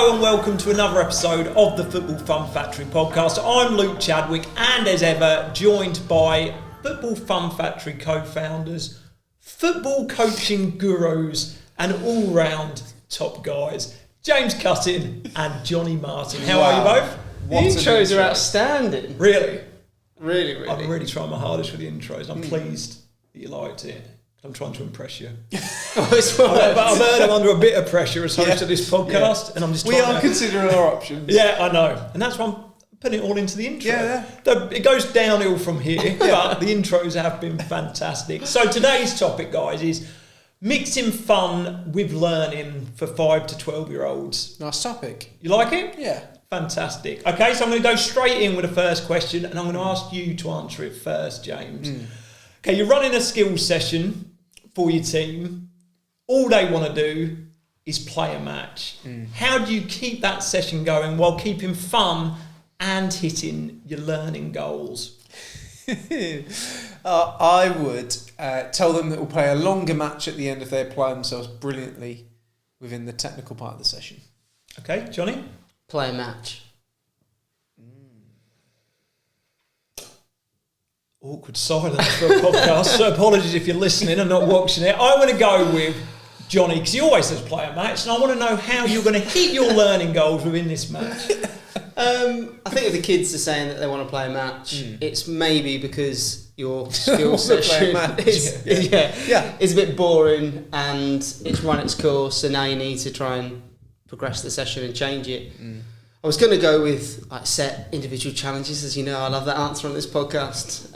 Hello and welcome to another episode of the Football Fun Factory podcast. I'm Luke Chadwick and as ever joined by Football Fun Factory co-founders, football coaching gurus and all-round top guys, James Cutting and Jonny Martin. How are you both? The intros are outstanding. Really? Really. I'm really trying my hardest with the intros. I'm pleased that you liked it. I'm trying to impress you. I've heard I'm under a bit of pressure as host of this podcast, and I'm just. We are considering our options. Yeah, I know, and that's why I'm putting it all into the intro. Yeah. It goes downhill from here, but the intros have been fantastic. So today's topic, guys, is mixing fun with learning for 5 to 12-year-olds. Nice topic. You like it? Yeah. Fantastic. Okay, so I'm going to go straight in with the first question, and I'm going to ask you to answer it first, James. Okay, you're running a skills session for your team. All they want to do is play a match. How do you keep that session going while keeping fun and hitting your learning goals? I would tell them that we'll play a longer match at the end if they apply themselves brilliantly within the technical part of the session. Okay, Jonny? Play a match. Awkward silence for a podcast, so apologies if you're listening and not watching it. I want to go with Jonny, because he always says play a match, and I want to know how you're going to hit your learning goals within this match. I think if the kids are saying that they want to play a match, it's maybe because your skill session is a bit boring and it's run its course, and now you need to try and progress the session and change it. I was going to go with set individual challenges, as you know. I love that answer on this podcast.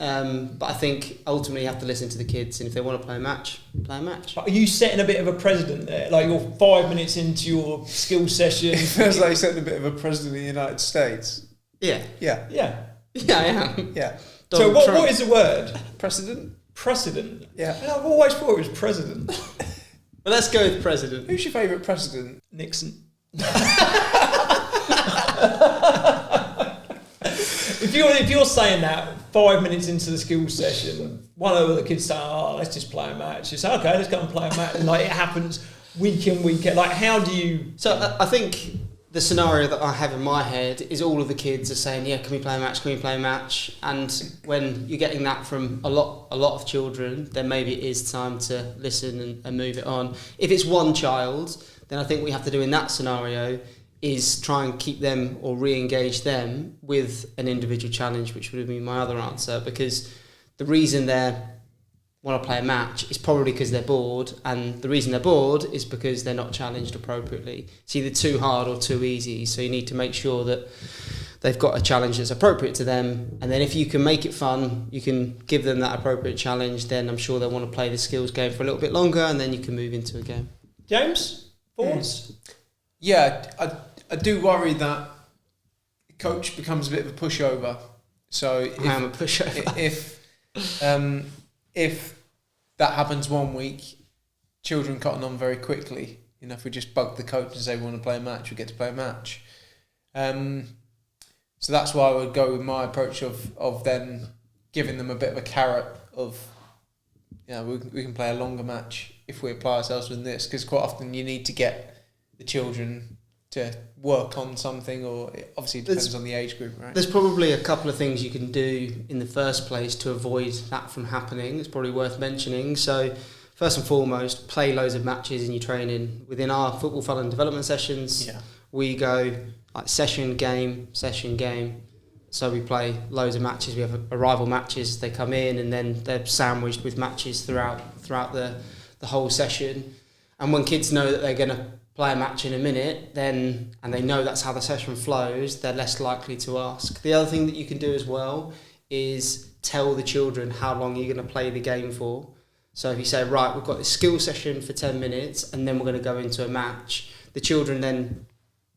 But I think ultimately you have to listen to the kids, and if they want to play a match, play a match. Are you setting a bit of a precedent there? Like you're 5 minutes into your skill session. It feels like you're setting a bit of a president of the United States. Yeah, I am. Yeah. So what is the word? Precedent? Precedent. Yeah. And I've always thought it was president. Well, let's go with president. Who's your favourite president? Nixon. If you're saying that 5 minutes into the skills session, one of the kids say, let's just play a match. You say, okay, let's go and play a match. And like it happens week in, week out. Like how do you... So I think the scenario that I have in my head is all of the kids are saying, yeah, can we play a match? Can we play a match? And when you're getting that from a lot of children, then maybe it is time to listen and move it on. If it's one child, then I think we have to do in that scenario is try and keep them or re-engage them with an individual challenge, which would have been my other answer, because the reason they want to play a match is probably because they're bored, and the reason they're bored is because they're not challenged appropriately. It's either too hard or too easy, so you need to make sure that they've got a challenge that's appropriate to them, and then if you can make it fun, you can give them that appropriate challenge, then I'm sure they'll want to play the skills game for a little bit longer, and then you can move into a game. James, thoughts? Yeah, I do worry that coach becomes a bit of a pushover. So I am a pushover. If that happens one week, children cotton on very quickly. You know, if we just bug the coach and say we want to play a match, we get to play a match. So that's why I would go with my approach of then giving them a bit of a carrot of, we can play a longer match if we apply ourselves with this, because quite often you need to get the children to work on something, or it obviously depends on the age group, right? There's probably a couple of things you can do in the first place to avoid that from happening. It's probably worth mentioning. So first and foremost, play loads of matches in your training. Within our football fun and development sessions, we go like session, game. So we play loads of matches. We have arrival matches. They come in and then they're sandwiched with matches throughout the whole session. And when kids know that they're going to play a match in a minute, and they know that's how the session flows, they're less likely to ask. The other thing that you can do as well is tell the children how long you're going to play the game for. So if you say, right, we've got this skill session for 10 minutes and then we're going to go into a match, the children then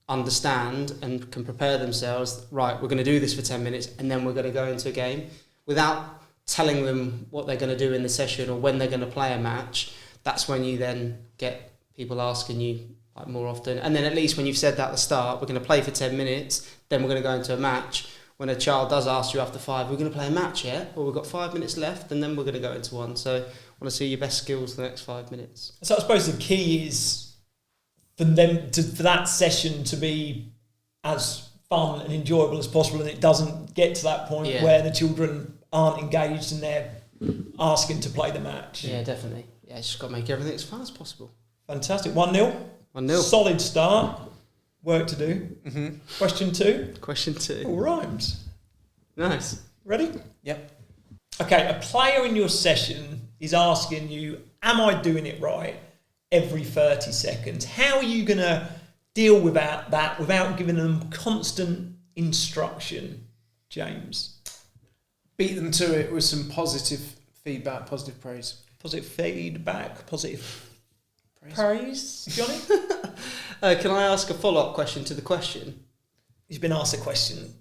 understand and can prepare themselves, right, we're going to do this for 10 minutes and then we're going to go into a game, without telling them what they're going to do in the session or when they're going to play a match. That's when you then get people asking you like more often. And then at least when you've said that at the start, we're going to play for 10 minutes, then we're going to go into a match. When a child does ask you after 5, we're going to play a match yet? Or we've got 5 minutes left and then we're going to go into one. So I want to see your best skills for the next 5 minutes. So I suppose the key is for for that session to be as fun and enjoyable as possible, and it doesn't get to that point where the children aren't engaged and they're asking to play the match. Yeah, definitely. Yeah, it's just got to make everything as fun as possible. Fantastic. 1-0. 1-0. Solid start. Work to do. Mm-hmm. Question 2. Question 2. All rhymes. Nice. Ready? Yep. Okay, a player in your session is asking you, am I doing it right, every 30 seconds? How are you going to deal with that without giving them constant instruction, James? Beat them to it with some positive feedback, positive praise. Positive feedback, positive praise, Johnny? Can I ask a follow-up question to the question? He's been asked a question.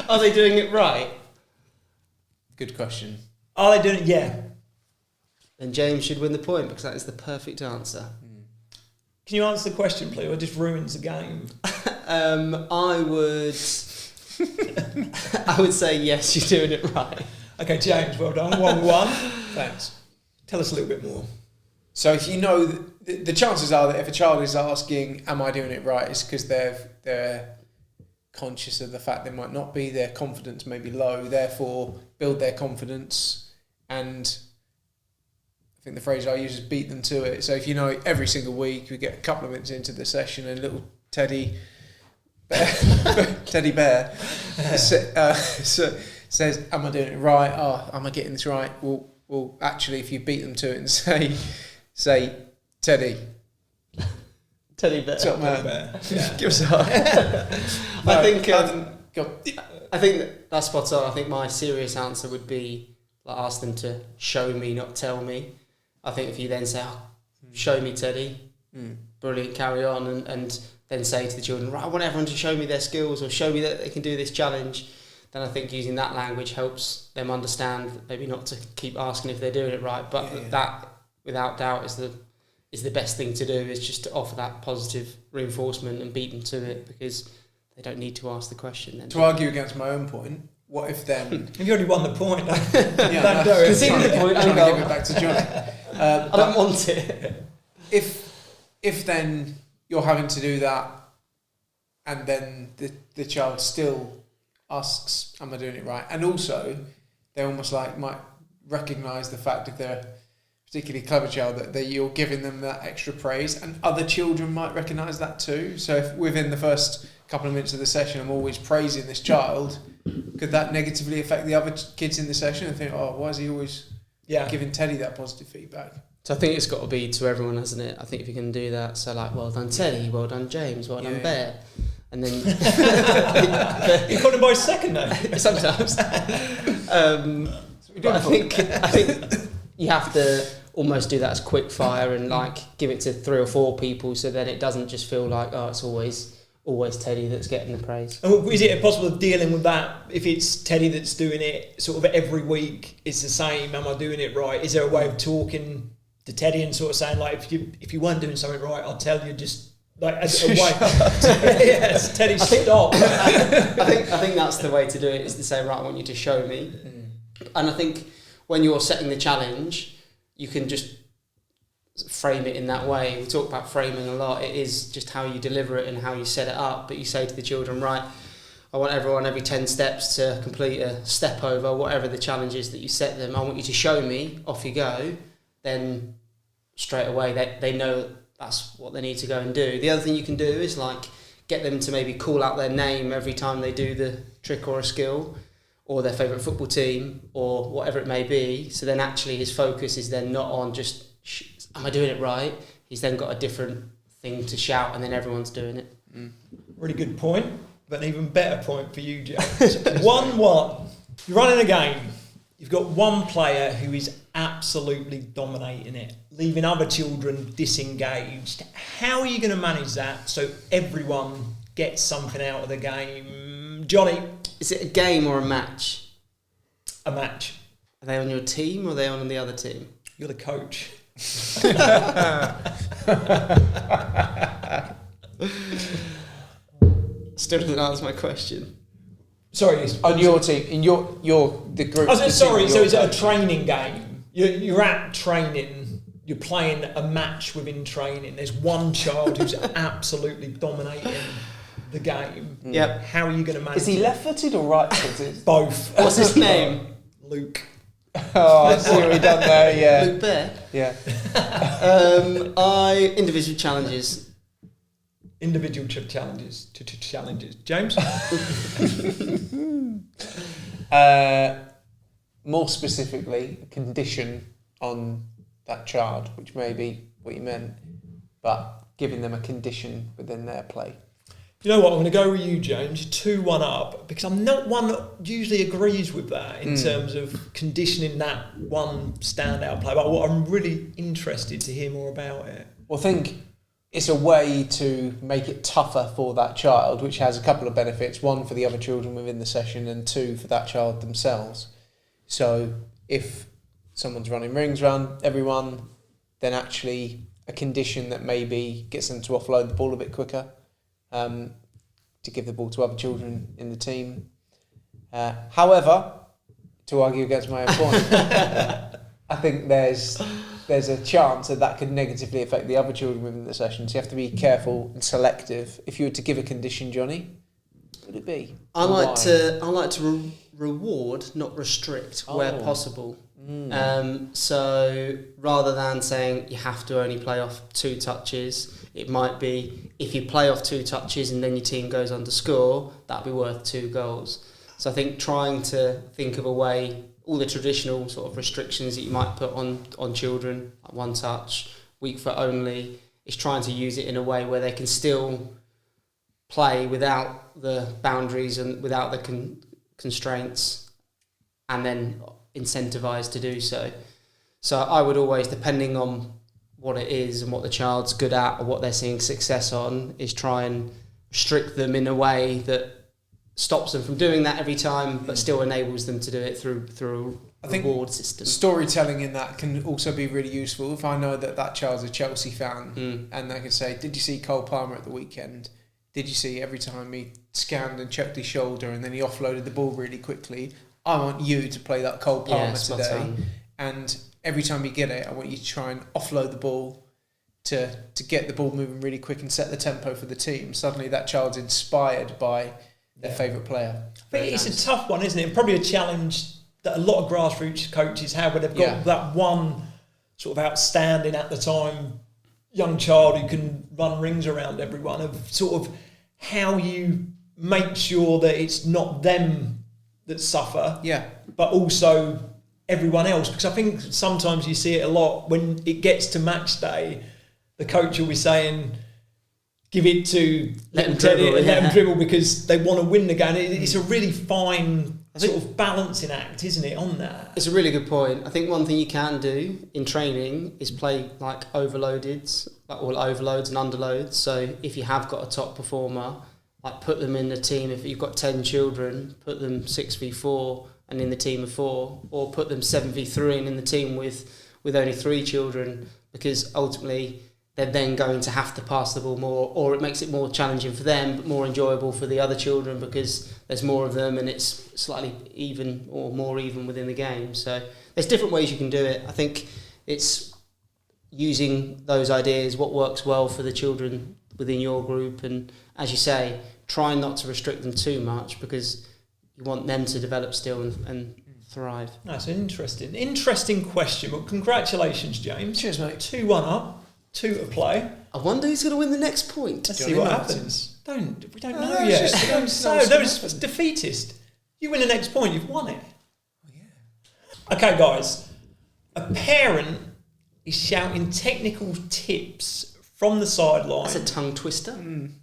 Are they doing it right? Good question. Are they doing it? Yeah. Then James should win the point because that is the perfect answer. Can you answer the question, please, or it just ruins the game? I would say yes, you're doing it right. Okay, James, well done. 1-1. Thanks. Tell us a little bit more. So if you know, the chances are that if a child is asking, am I doing it right, it's because they're conscious of the fact they might not be, their confidence may be low, therefore build their confidence. And I think the phrase I use is beat them to it. So if you know every single week we get a couple of minutes into the session and little teddy bear says, am I doing it right? Oh, am I getting this right? Well, actually, if you beat them to it and say, Teddy bear. Top man. Bear. Yeah. Give us a hug. I think that's spot on. I think my serious answer would be like ask them to show me, not tell me. I think if you then say, show me Teddy, brilliant, carry on, and then say to the children, right, I want everyone to show me their skills or show me that they can do this challenge, then I think using that language helps them understand that maybe not to keep asking if they're doing it right, but that without doubt is the best thing to do, is just to offer that positive reinforcement and beat them to it, because they don't need to ask the question then. To argue against my own point, what if then... You already won the point. Don't do it. Concede the point. Trying to give it back to Johnny. I don't want it. If then you're having to do that and then the child still asks, am I doing it right? And also, they almost like might recognise the fact, if they're a particularly clever child, that you're giving them that extra praise, and other children might recognise that too. So if within the first couple of minutes of the session I'm always praising this child, could that negatively affect the other kids in the session and think, oh, why is he always giving Teddy that positive feedback? So I think it's got to be to everyone, hasn't it? I think if you can do that, so like, well done Teddy, well done James, well done Bear. And then you called him by his second name. Sometimes. But I think you have to almost do that as quick fire and like give it to 3 or 4 people, so then it doesn't just feel like, oh, it's always Teddy that's getting the praise. And is it possible of dealing with that if it's Teddy that's doing it sort of every week? It's the same. Am I doing it right? Is there a way of talking to Teddy and sort of saying, like, if you weren't doing something right, I'll tell you, just like as a way. Yes, Teddy, stop. I think that's the way to do it, is to say, right, I want you to show me. And I think when you're setting the challenge, you can just frame it in that way. We talk about framing a lot. It is just how you deliver it and how you set it up. But you say to the children, right, I want everyone every 10 steps to complete a step over, whatever the challenge is that you set them. I want you to show me, off you go. Then straight away they know that's what they need to go and do. The other thing you can do is like get them to maybe call out their name every time they do the trick or a skill, or their favourite football team, or whatever it may be. So then actually his focus is then not on just, am I doing it right? He's then got a different thing to shout, and then everyone's doing it. Really good point, but an even better point for you, James. 1-1. You're running a game. You've got one player who is absolutely dominating it, leaving other children disengaged. How are you going to manage that so everyone gets something out of the game? Johnny? Is it a game or a match? A match. Are they on your team or are they on the other team? You're the coach. Still didn't answer my question. Sorry, on your team, in your the group. So it's a training game. You're at training. you're playing a match within training. There's one child who's absolutely dominating the game. Yep. How are you going to manage Is he it? left-footed or right-footed? Both. What's his name? Luke. Oh, I see what he done there. Yeah. Luke Bear. Yeah. Individual challenges. Individual challenges. Challenges. James? More specifically, a condition on that child, which may be what you meant, but giving them a condition within their play. You know what? I'm going to go with you, James. 2-1 up, because I'm not one that usually agrees with that in terms of conditioning that one standout play. But what I'm really interested to hear more about it. Well, I think it's a way to make it tougher for that child, which has a couple of benefits. One, for the other children within the session, and two, for that child themselves. So if someone's running rings around everyone, then actually a condition that maybe gets them to offload the ball a bit quicker, to give the ball to other children in the team. However, to argue against my own point, I think there's a chance that could negatively affect the other children within the session. So you have to be careful and selective. If you were to give a condition, Jonny, what would it be? I like to reward, not restrict where possible. So rather than saying you have to only play off 2 touches, it might be if you play off 2 touches and then your team goes on to score, that'll be worth 2 goals. So I think trying to think of a way, all the traditional sort of restrictions that you might put on children, like 1 touch, weak foot only, is trying to use it in a way where they can still play without the boundaries and without the constraints, and then incentivized to do so. So I would always, depending on what it is and what the child's good at or what they're seeing success on, is try and restrict them in a way that stops them from doing that every time, but still enables them to do it through a reward system. Storytelling in that can also be really useful. If I know that child's a Chelsea fan, and they can say, "Did you see Cole Palmer at the weekend? Did you see every time he scanned and checked his shoulder and then he offloaded the ball really quickly? I want you to play that Cole Palmer today. And every time you get it, I want you to try and offload the ball to get the ball moving really quick and set the tempo for the team." Suddenly that child's inspired by their favourite player. But it's a tough one, isn't it? Probably a challenge that a lot of grassroots coaches have, where they've got that one sort of outstanding at the time young child who can run rings around everyone, of sort of how you make sure that it's not them that suffer, but also everyone else. Because I think sometimes you see it a lot when it gets to match day, the coach will be saying, give it to let them dribble because they want to win the game. It's a really fine sort of balancing act, isn't it, on that? It's a really good point. I think one thing you can do in training is play like overloads and underloads. So if you have got a top performer, like put them in the team. If you've got 10 children, put them 6v4 and in the team of 4, or put them 7v3 and in the team with only 3 children, because ultimately they're then going to have to pass the ball more, or it makes it more challenging for them but more enjoyable for the other children because there's more of them and it's slightly even or more even within the game. So there's different ways you can do it. I think it's using those ideas, what works well for the children within your group, and as you say, try not to restrict them too much because you want them to develop still and thrive. That's an interesting question. Well, congratulations, James. Cheers, mate. 2-1 up, 2 to play. I wonder who's going to win the next point. Let's see what happens. We don't know yet. It's defeatist. You win the next point, you've won it. Oh, yeah. Okay, guys. A parent is shouting technical tips from the sideline. That's a tongue twister.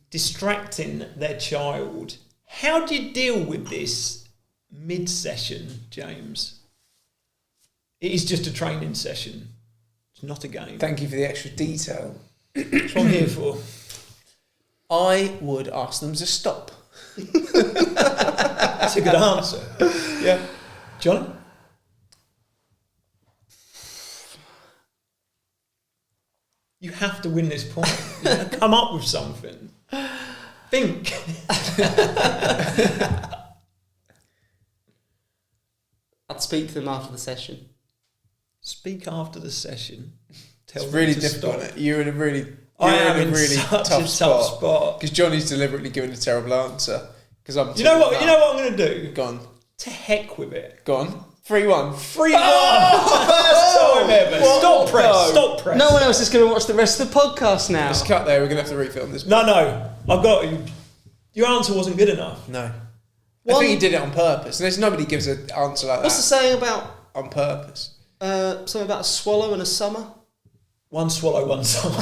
Distracting their child. How do you deal with this mid-session, James? It is just a training session. It's not a game. Thank you for the extra detail. That's what I'm here for. I would ask them to stop. That's a good answer. Yeah. John? You have to win this point. You have to come up with something. Think. I'd speak to them after the session. Speak after the session. tell It's them really to difficult. stop? You're in a really Such tough a spot. Because Johnny's deliberately given a terrible answer. Because I'm. You know what I'm going to do? Go on. To heck with it. Go on. 3-1. 3-1. First time ever. Stop press. No. Stop press. No one else is going to watch the rest of the podcast now. Let's cut there. We're going to have to refilm this. No. I've got you. Your answer wasn't good enough. No. I think he did it on purpose. There's nobody gives an answer like that. What's the saying about on purpose? something about a swallow and a summer? One swallow, one summer.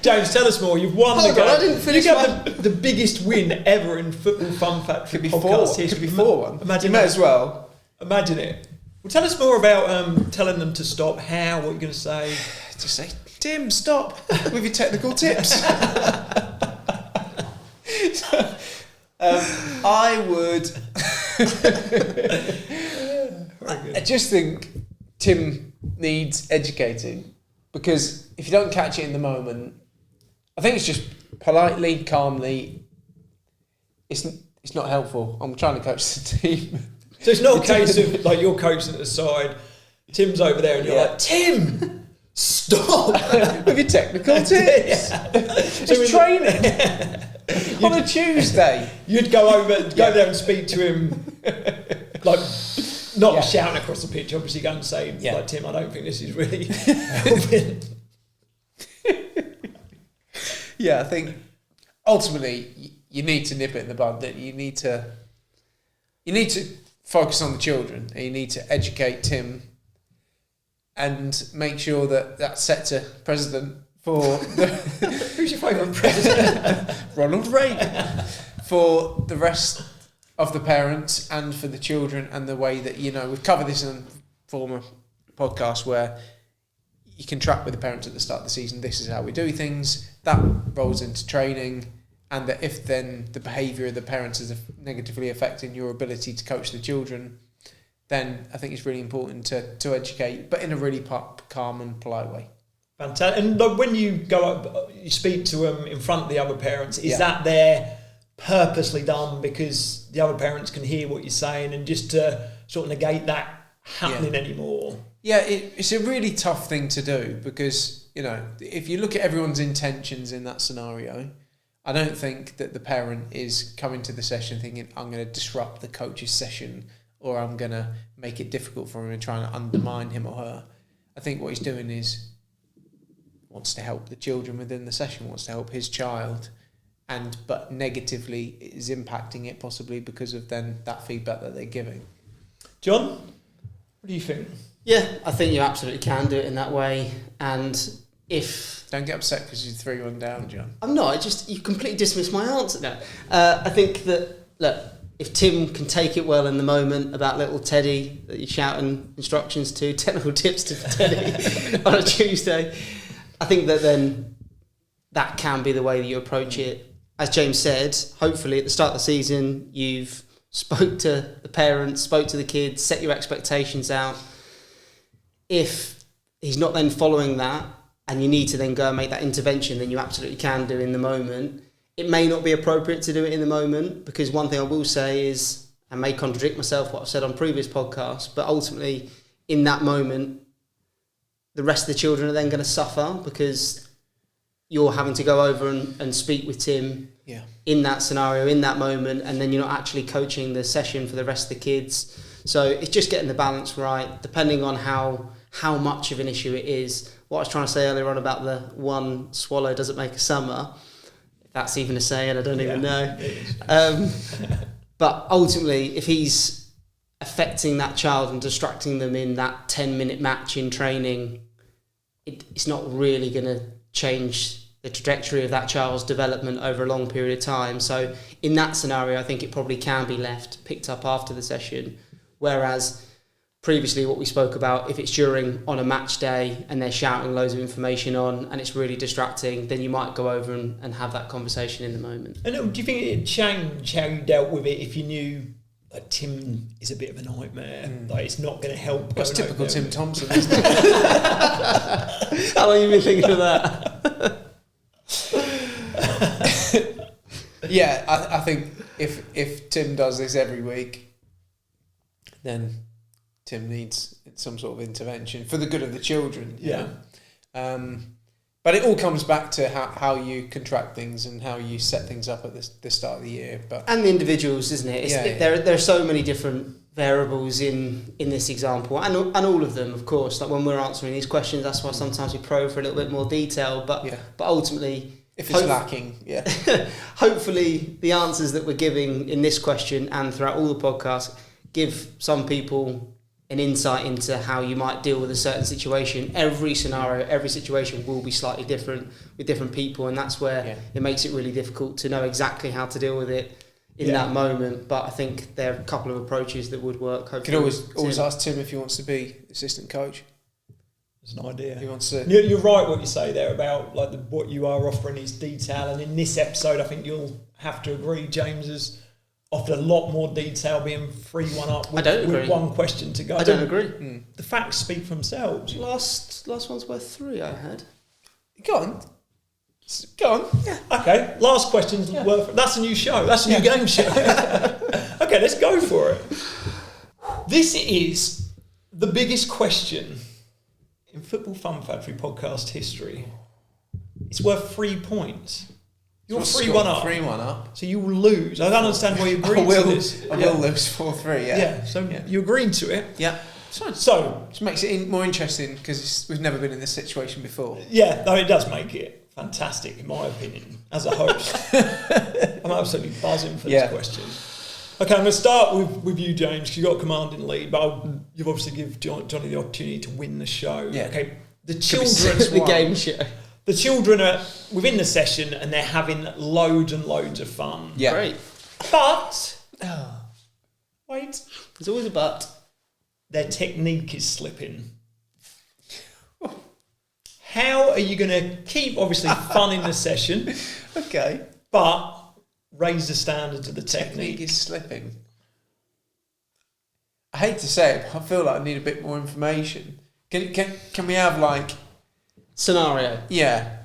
James, tell us more. You've won the game. I didn't finish you got the biggest win ever in Football Fun Factory podcast history. Could be 4-1. Imagine you may as well. Imagine it. Well, tell us more about telling them to stop. How? What are you going to say? Just say, Tim, stop with your technical tips. I would. I just think Tim needs educating, because if you don't catch it in the moment, I think it's just politely, calmly. It's not helpful. I'm trying to coach the team. So it's not a case of like you're coaching at the side, Tim's over there, and you're like, Tim, stop with your technical tips. It's training. On a Tuesday, you'd go there and speak to him, like not shouting across the pitch. Obviously, go and say, like, Tim, I don't think this is really helping. I think ultimately you need to nip it in the bud. That you need to focus on the children, and you need to educate Tim, and make sure that sets a precedent for who's your favourite president? Ronald Reagan. For the rest of the parents and for the children, and the way that, we've covered this in a former podcast where you can track with the parents at the start of the season, this is how we do things, that rolls into training, and that if then the behaviour of the parents is negatively affecting your ability to coach the children, then I think it's really important to educate, but in a really calm and polite way. Fantastic. And like, when you go up, you speak to them in front of the other parents, is that there purposely done because the other parents can hear what you're saying, and just to sort of negate that happening anymore? Yeah, it's a really tough thing to do, because, if you look at everyone's intentions in that scenario, I don't think that the parent is coming to the session thinking, I'm going to disrupt the coach's session, or I'm going to make it difficult for him and trying to undermine him or her. I think what he's doing is wants to help the children within the session, wants to help his child, but negatively is impacting it, possibly because of then that feedback that they're giving. John, what do you think? Yeah, I think you absolutely can do it in that way. And don't get upset because you 3-1 down, John. I'm not. You completely dismissed my answer now. I think that, look, if Tim can take it well in the moment about little Teddy that you're shouting instructions to, technical tips to Teddy on a Tuesday, I think that then that can be the way that you approach it. As James said, hopefully at the start of the season, you've spoke to the parents, spoke to the kids, set your expectations out. If he's not then following that, and you need to then go and make that intervention, then you absolutely can do in the moment. It may not be appropriate to do it in the moment, because one thing I will say is, I may contradict myself what I've said on previous podcasts, but ultimately in that moment, the rest of the children are then going to suffer, because you're having to go over and speak with Tim in that scenario, in that moment, and then you're not actually coaching the session for the rest of the kids. So it's just getting the balance right, depending on how much of an issue it is. What I was trying to say earlier on about the one swallow doesn't make a summer, if that's even a saying, I don't even know. But ultimately, if he's affecting that child and distracting them in that 10-minute match in training, it's not really going to change the trajectory of that child's development over a long period of time. So in that scenario, I think it probably can be picked up after the session. Whereas previously what we spoke about, if it's on a match day and they're shouting loads of information on and it's really distracting, then you might go over and have that conversation in the moment. And do you think it'd change how you dealt with it if you knew like Tim is a bit of a nightmare, like it's not going to help? That's typical Tim Thompson, isn't it? How long have you been thinking of that? Yeah, I think if Tim does this every week, then Tim needs some sort of intervention for the good of the children. you Yeah. know. But it all comes back to how you contract things and how you set things up at the start of the year. But And the individuals, isn't it? There are so many different variables in this example, and all of them, of course. Like when we're answering these questions, that's why sometimes we probe for a little bit more detail. But ultimately, if it's lacking, hopefully the answers that we're giving in this question and throughout all the podcasts give some people an insight into how you might deal with a certain situation. Every scenario, every situation will be slightly different with different people, and that's where it makes it really difficult to know exactly how to deal with it in that moment. But I think there are a couple of approaches that would work. You can always ask Tim if he wants to be assistant coach. It's an idea. He wants to. You're right what you say there about like what you are offering is detail, and in this episode I think you'll have to agree James has offered a lot more detail, being 3-1 up with one question to go. I don't agree. The facts speak for themselves. Last one's worth 3 I had. Go on. Yeah. Okay, last question's worth... That's a new show. That's a new game show. Okay, let's go for it. This is the biggest question in Football Fun Factory podcast history. It's worth 3 points. You're 3-1 up. 3-1 up. So you will lose. I don't understand why you agreed to this. I will lose 4-3, Yeah, so you agreed to it. Yeah. It's fine. So... It makes it more interesting because we've never been in this situation before. Yeah, no, it does make it fantastic, in my opinion, as a host. I'm absolutely buzzing for this question. Okay, I'm going to start with you, James, because you've got a commanding lead, but you've obviously give Jonny the opportunity to win the show. Yeah. Okay, the children... the game show. The children are within the session and they're having loads and loads of fun. Yeah. Great. But... wait. There's always a but. Their technique is slipping. How are you going to keep, obviously, fun in the session, Okay. but raise the standards of the Technique is slipping. I hate to say it, but I feel like I need a bit more information. Can we have like... Scenario. Yeah.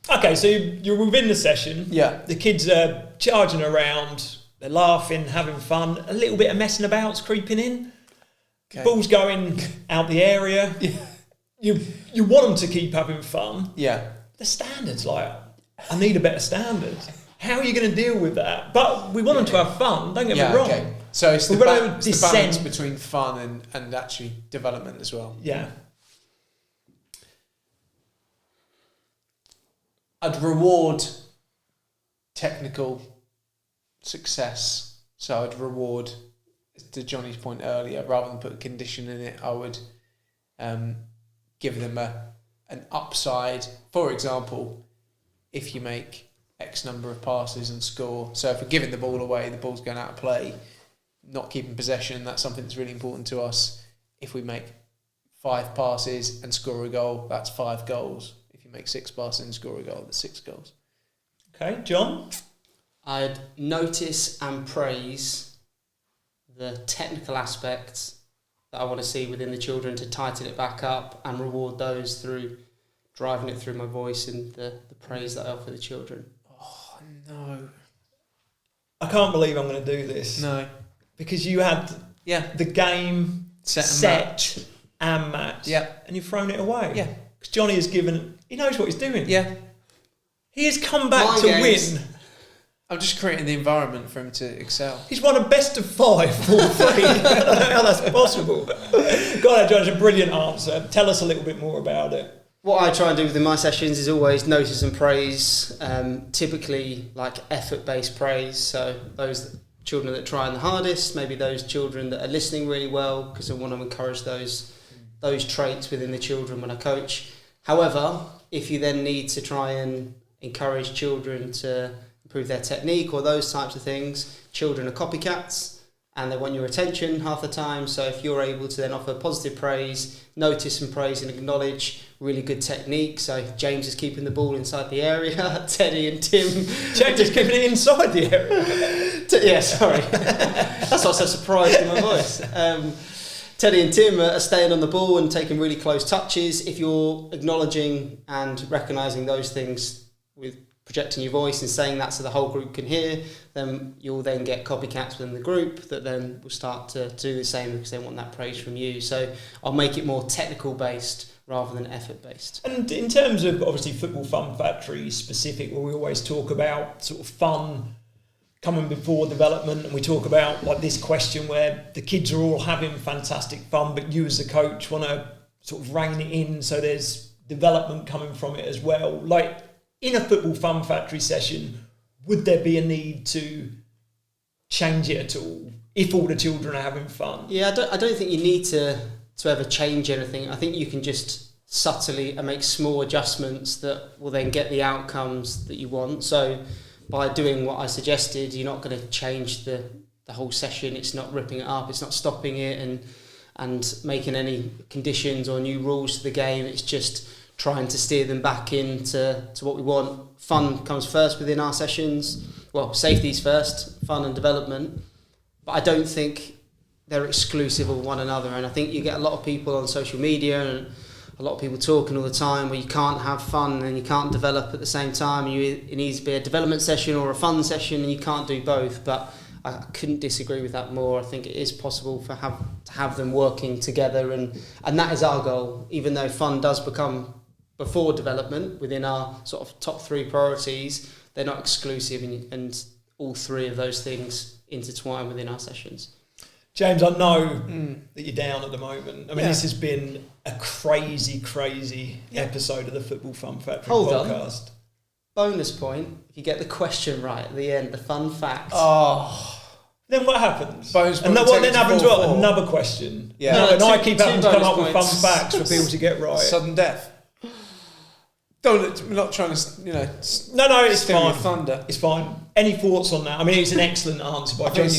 Okay, so you're within the session. Yeah. The kids are charging around. They're laughing, having fun. A little bit of messing about's creeping in. Okay. Ball's going out the area. Yeah. You want them to keep having fun. Yeah. The standards, like, I need a better standard. How are you going to deal with that? But we want them to have fun, don't get me wrong. Okay. So it's the, We've got to the balance between fun and actually development as well. Yeah. I'd reward technical success. So I'd reward, to Jonny's point earlier, rather than put a condition in it, I would give them an upside. For example, if you make X number of passes and score. So if we're giving the ball away, the ball's going out of play, not keeping possession, that's something that's really important to us. If we make 5 passes and score a goal, that's 5 goals. If you make 6 passes and score a goal, that's 6 goals. Okay, John? I'd notice and praise the technical aspects that I want to see within the children to tighten it back up, and reward those through driving it through my voice and the praise that I offer the children. Oh, no. I can't believe I'm going to do this. No. Because you had the game set and match. Yeah. And you've thrown it away. Yeah. Because Jonny has given... He knows what he's doing. Yeah. He has come back to win. I'm just creating the environment for him to excel. He's won a best of 5 for free. I don't know how that's possible. Go ahead, John. It's a brilliant answer. Tell us a little bit more about it. What I try and do within my sessions is always notice and praise, typically like effort-based praise. So those children that are trying the hardest, maybe those children that are listening really well, because I want to encourage those traits within the children when I coach. However, if you then need to try and encourage children to improve their technique or those types of things, children are copycats and they want your attention half the time. So if you're able to then offer positive praise, notice and praise and acknowledge really good technique. So James is keeping the ball inside the area, Teddy and Tim... James is keeping it inside the area. Yeah, sorry. That's why I'm so surprised in my voice. Teddy and Tim are staying on the ball and taking really close touches. If you're acknowledging and recognising those things with projecting your voice and saying that so the whole group can hear, then you'll then get copycats within the group that then will start to do the same because they want that praise from you. So I'll make it more technical based rather than effort based. And in terms of obviously Football Fun Factory specific, where we always talk about sort of fun coming before development, and we talk about like this question where the kids are all having fantastic fun, but you as a coach want to sort of rein it in so there's development coming from it as well. Like in a Football Fun Factory session, would there be a need to change it at all if all the children are having fun? Yeah, I don't think you need to ever change anything. I think you can just subtly make small adjustments that will then get the outcomes that you want. So by doing what I suggested, you're not going to change the whole session. It's not ripping it up. It's not stopping it and making any conditions or new rules to the game. It's just trying to steer them back into what we want. Fun comes first within our sessions. Well, safety's first, fun and development. But I don't think they're exclusive of one another. And I think you get a lot of people on social media and a lot of people talking all the time where you can't have fun and you can't develop at the same time. It needs to be a development session or a fun session, and you can't do both. But I couldn't disagree with that more. I think it is possible to have them working together, and that is our goal. Even though fun does become before development within our sort of top 3 priorities, they're not exclusive, and all 3 of those things intertwine within our sessions. James, I know that you're down at the moment. I mean, this has been a crazy episode of the Football Fun Factory podcast. Bonus point, if you get the question right at the end, the fun fact. Oh. Then what happens? Bonus and then what then happens? Well, another question. Yeah. No, and I keep having to come up with fun facts for people to get right. Sudden death. We're not trying to, No, it's fine. Thunder. It's fine. Any thoughts on that? I mean, it's an excellent answer by Jonny.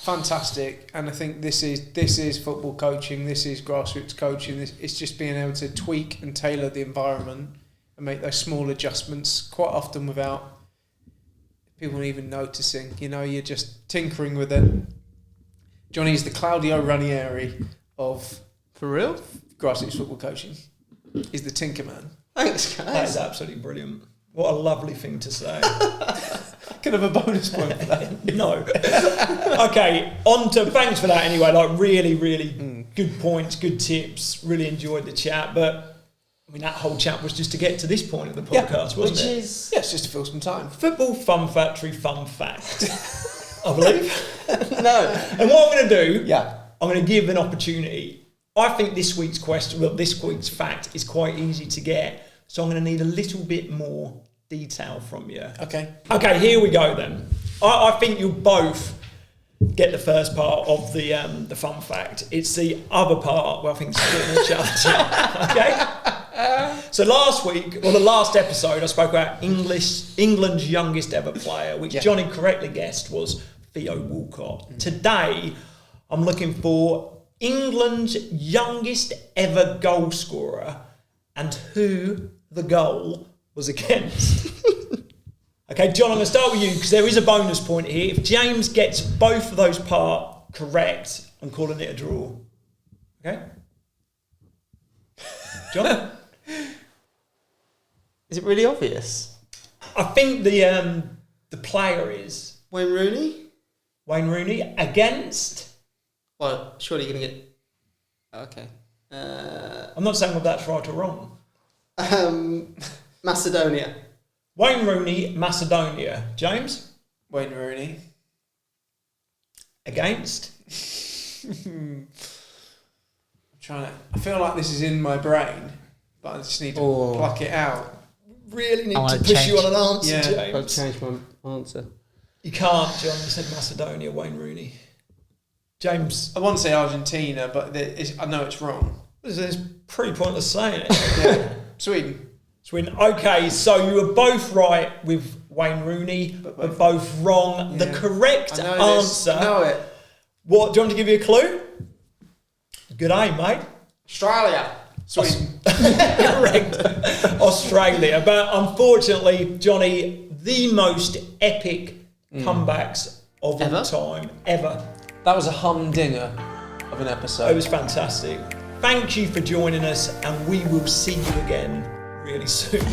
Fantastic, and I think this is football coaching. This is grassroots coaching. It's just being able to tweak and tailor the environment and make those small adjustments quite often without people even noticing. You're just tinkering with it. Jonny's the Claudio Ranieri of for real grassroots football coaching. He's the tinker man. Thanks, guys. That is absolutely brilliant. What a lovely thing to say. Kind of a bonus point for that. No. Okay, on to thanks for that anyway. Like really good points, good tips. Really enjoyed the chat. But I mean, that whole chat was just to get to this point of the podcast, wasn't which it? Is it's just to fill some time. Football Fun Factory fun fact. I believe. No. And what I'm going to do, Yeah. I'm going to give an opportunity. I think this week's fact is quite easy to get. So I'm going to need a little bit more detail from you. Okay, here we go then. I think you'll both get the first part of the fun fact. It's the other part where I think it's split in each other. Okay? So last week, or the last episode, I spoke about England's youngest ever player, which Jonny correctly guessed was Theo Walcott. Today, I'm looking for England's youngest ever goal scorer and who the goal was against. Okay, John, I'm going to start with you because there is a bonus point here. If James gets both of those part correct, I'm calling it a draw. Okay? John? it really obvious? I think the player is Wayne Rooney? Wayne Rooney against... Well, surely you're going to get... Okay. I'm not saying whether that's right or wrong. Macedonia. Wayne Rooney, Macedonia. James? Wayne Rooney. Against? I feel like this is in my brain, but I just need to pluck it out. Really need to push you on an answer, James. I'll change my answer. You can't, John. You said Macedonia, Wayne Rooney. James? I want to say Argentina, but I know it's wrong. It's pretty pointless saying it. Yeah. Sweden. Okay, so you were both right with Wayne Rooney, but both wrong. Yeah. The correct answer... I know it. What, do you want to give you a clue? Good aim, mate. Australia. Sweden. Correct. Australia. But unfortunately, Jonny, the most epic comebacks of all time, ever. That was a humdinger of an episode. It was fantastic. Thank you for joining us, and we will see you again really soon.